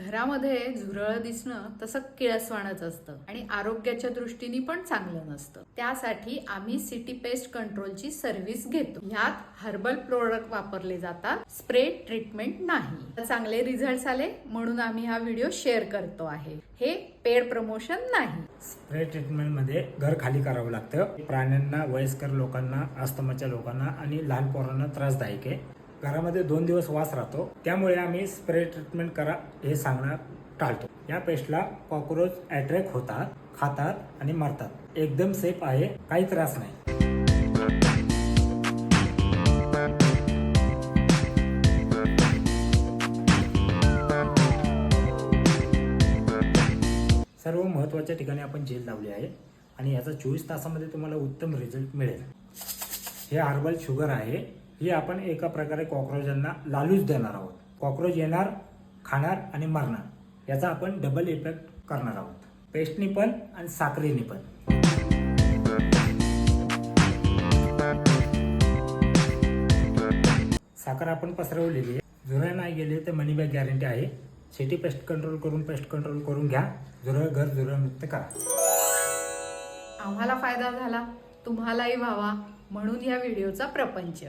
घरामध्ये झुरळ दिसणं तसं किळसवाणच असतं आणि आरोग्याच्या दृष्टीने पण चांगलं नसतं। त्यासाठी आम्ही सिटी पेस्ट कंट्रोलची सर्व्हिस घेतो। यात हर्बल प्रोडक्ट वापरले जातात, स्प्रे ट्रीटमेंट नाही। चांगले रिझल्ट्स आले म्हणून आम्ही हा व्हिडिओ शेअर करतो आहे। हे पेड प्रमोशन नाही। स्प्रे ट्रीटमेंट मध्ये घर खाली करावं लागतं। प्राण्यांना, वयस्कर लोकांना, अस्थमाच्या लोकांना आणि लहान पोरांना त्रासदायक आहे। घरामध्ये 2 दिवस वास राहतो, त्यामुळे आम्ही स्प्रे ट्रीटमेंट करा हे सांगणं टाळतो। या पेस्टला कॉकरोच अट्रॅक्ट होतात, खातात आणि मरतात। एकदम सेफ आहे, काही त्रास नाही। सर्व महत्त्वाच्या ठिकाणी आपण जेल लावली आहे आणि याचा 24 तासामध्ये तुम्हाला उत्तम रिझल्ट मिळेल। हे हर्बल शुगर आहे। ही आपण एका प्रकारे कॉकरोचांना लालूच देणार आहोत। कॉकरोच येणार, खाणार आणि मरणार, याचा आपण डबल इफेक्ट करणार आहोत, पेस्टनी पण आणि साखरेनी पण। साखर आपण पसरवलेली आहे, झुरळ नाही गेले तर मनी बॅग गॅरंटी आहे। सिटी पेस्ट कंट्रोल करून घ्या, घर झुरळमुक्त करा। आम्हाला फायदा झाला, तुम्हालाही व्हावा म्हणून या व्हिडिओचा प्रपंच।